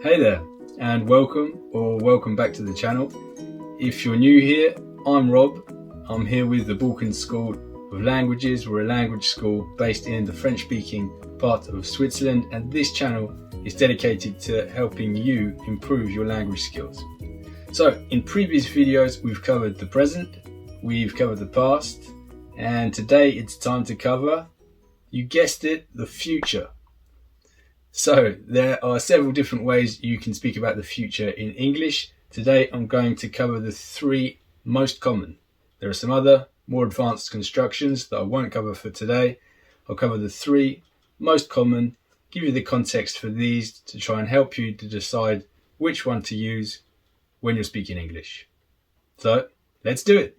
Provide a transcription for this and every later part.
Hey there, and welcome back to the channel. If you're new here, I'm Rob. I'm here with the Balkan School of Languages. We're a language school based in the French-speaking part of Switzerland, and this channel is dedicated to helping you improve your language skills. So, in previous videos, we've covered the present, we've covered the past, and today it's time to cover, you guessed it, the future. So there are several different ways you can speak about the future in English. Today I'm going to cover the three most common. There are some other more advanced constructions that I won't cover for today. I'll cover the three most common, give you the context for these to try and help you to decide which one to use when you're speaking English. So let's do it.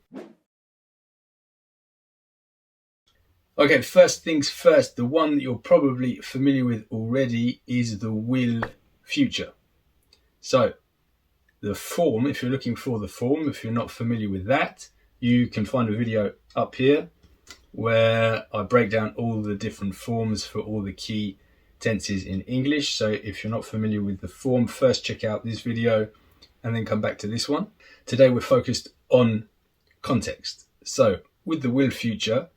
Okay, first things first, the one that you're probably familiar with already is the will future. So, the form, if you're looking for the form, if you're not familiar with that, you can find a video up here where I break down all the different forms for all the key tenses in English. So if you're not familiar with the form, first check out this video and then come back to this one. Today we're focused on context. So, with the will future,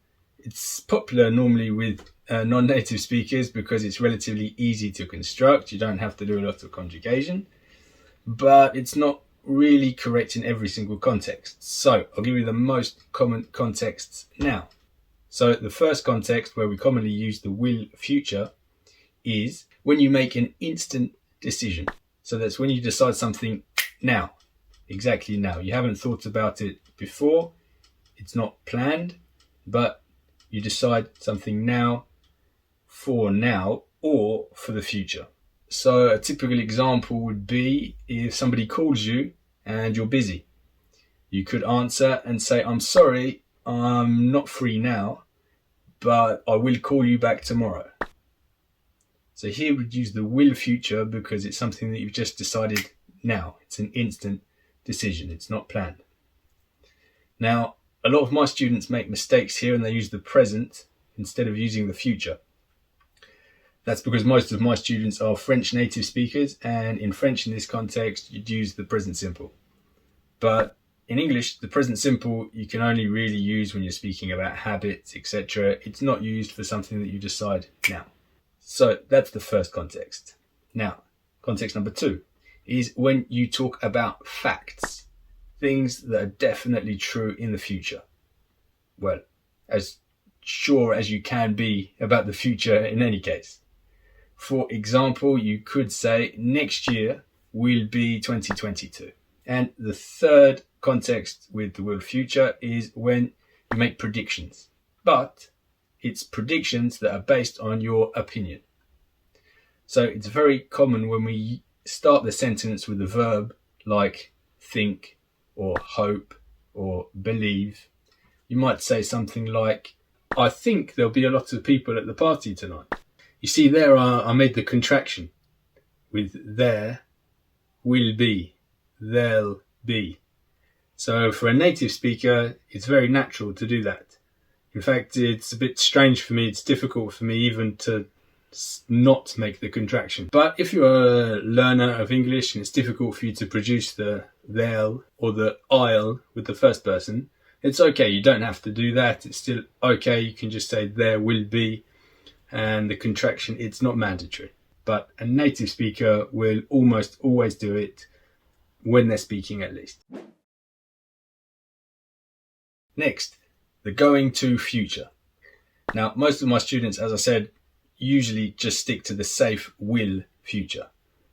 it's popular normally with non-native speakers because it's relatively easy to construct. You don't have to do a lot of conjugation, but it's not really correct in every single context. So I'll give you the most common contexts now. So the first context where we commonly use the will future is when you make an instant decision. So that's when you decide something now, exactly now. You haven't thought about it before. It's not planned, but you decide something now or for the future. So a typical example would be if somebody calls you and you're busy. You could answer and say, I'm sorry, I'm not free now, but I will call you back tomorrow. So here we'd use the will future because it's something that you've just decided now. It's an instant decision. It's not planned. Now, a lot of my students make mistakes here and they use the present instead of using the future. That's because most of my students are French native speakers, and in French in this context you'd use the present simple. But in English, the present simple you can only really use when you're speaking about habits, etc. It's not used for something that you decide now. So that's the first context. Now, context number two is when you talk about facts. Things that are definitely true in the future. Well, as sure as you can be about the future in any case. For example, you could say next year will be 2022. And the third context with the will future is when you make predictions. But it's predictions that are based on your opinion. So it's very common when we start the sentence with a verb like think, or hope, or believe. You might say something like, I think there'll be a lot of people at the party tonight. You see there I made the contraction with there, will be, there'll be. So for a native speaker, it's very natural to do that. In fact, it's a bit strange for me. It's difficult for me even to not make the contraction. But if you're a learner of English and it's difficult for you to produce the they'll or the I'll with the first person, it's okay. You don't have to do that. It's still okay. You can just say there will be, and the contraction, it's not mandatory. But a native speaker will almost always do it when they're speaking, at least. Next, the going to future. Now, most of my students, as I said, usually just stick to the safe will future.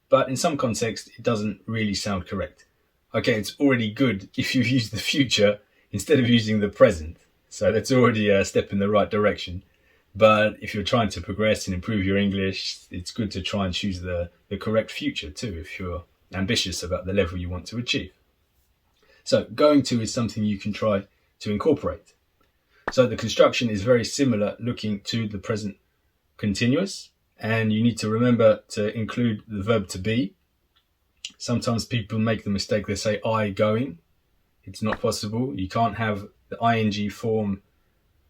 But in some contexts, it doesn't really sound correct. Okay, it's already good if you use the future instead of using the present. So that's already a step in the right direction. But if you're trying to progress and improve your English, it's good to try and choose the correct future too, if you're ambitious about the level you want to achieve. So going to is something you can try to incorporate. So the construction is very similar looking to the present continuous, and you need to remember to include the verb to be. Sometimes people make the mistake, they say I going. It's not possible. You can't have the ing form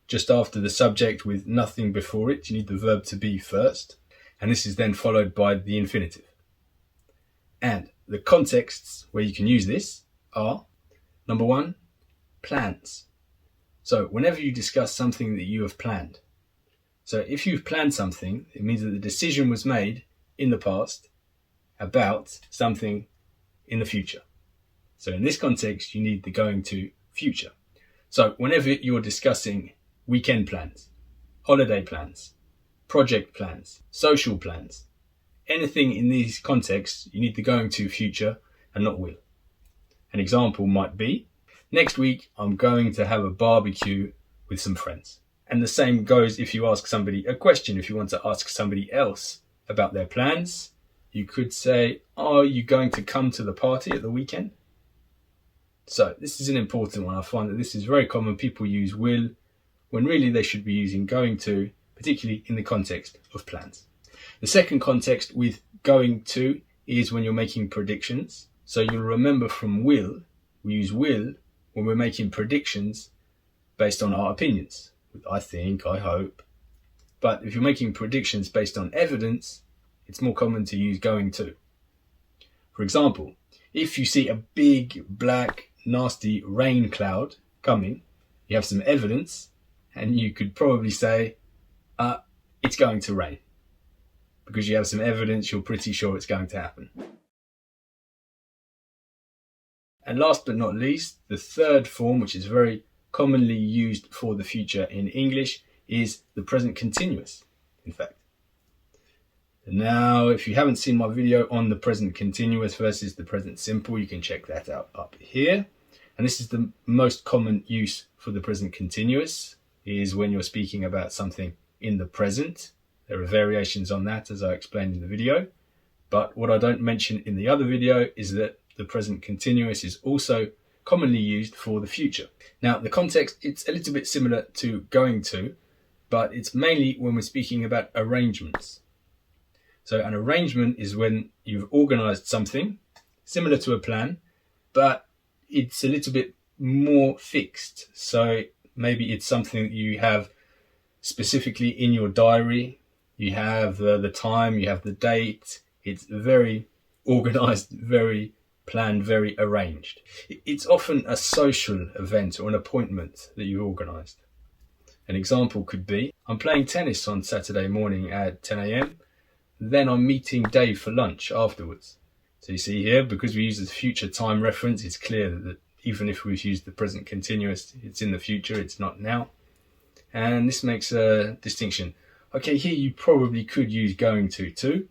just after the subject with nothing before it. You need the verb to be first, and this is then followed by the infinitive. And the contexts where you can use this are, number one, plans. So whenever you discuss something that you have planned. So if you've planned something, it means that the decision was made in the past about something in the future. So in this context, you need the going to future. So whenever you're discussing weekend plans, holiday plans, project plans, social plans, anything in these contexts, you need the going to future and not will. An example might be, next week I'm going to have a barbecue with some friends. And the same goes if you ask somebody a question. If you want to ask somebody else about their plans, you could say, are you going to come to the party at the weekend? So this is an important one. I find that this is very common. People use will when really they should be using going to, particularly in the context of plans. The second context with going to is when you're making predictions. So you'll remember from will, we use will when we're making predictions based on our opinions. I think, I hope. But if you're making predictions based on evidence, it's more common to use going to. For example, if you see a big, black, nasty rain cloud coming, you have some evidence, and you could probably say, it's going to rain. Because you have some evidence, you're pretty sure it's going to happen. And last but not least, the third form, which is very commonly used for the future in English, is the present continuous, in fact. Now, if you haven't seen my video on the present continuous versus the present simple, you can check that out up here. And this is the most common use for the present continuous, is when you're speaking about something in the present. There are variations on that, as I explained in the video. But what I don't mention in the other video is that the present continuous is also commonly used for the future. Now, the context, it's a little bit similar to going to, but it's mainly when we're speaking about arrangements. So an arrangement is when you've organized something similar to a plan, but it's a little bit more fixed. So maybe it's something that you have specifically in your diary. You have the time, you have the date. It's very organized, very planned, very arranged. It's often a social event or an appointment that you've organized. An example could be, I'm playing tennis on Saturday morning at 10 a.m. Then I'm meeting Dave for lunch afterwards. So you see here, because we use the future time reference, it's clear that even if we've used the present continuous, it's in the future, it's not now. And this makes a distinction. Okay, here you probably could use going to too.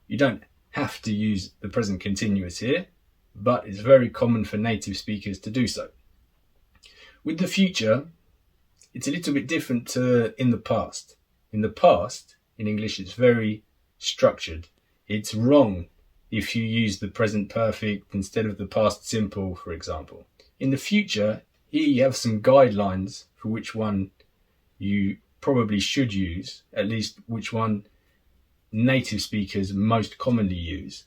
You don't have to use the present continuous here, but it's very common for native speakers to do so. With the future, it's a little bit different to in the past. In the past, in English, it's very structured. It's wrong if you use the present perfect instead of the past simple, for example. In the future, here you have some guidelines for which one you probably should use, at least which one native speakers most commonly use.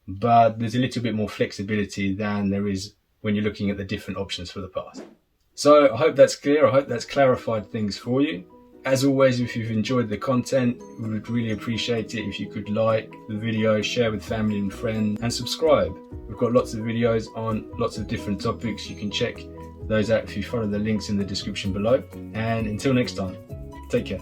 But there's a little bit more flexibility than there is when you're looking at the different options for the past. So I hope that's clear. I hope that's clarified things for you. As always, if you've enjoyed the content, we would really appreciate it if you could like the video, share with family and friends, and subscribe. We've got lots of videos on lots of different topics. You can check those out if you follow the links in the description below. And until next time, take care.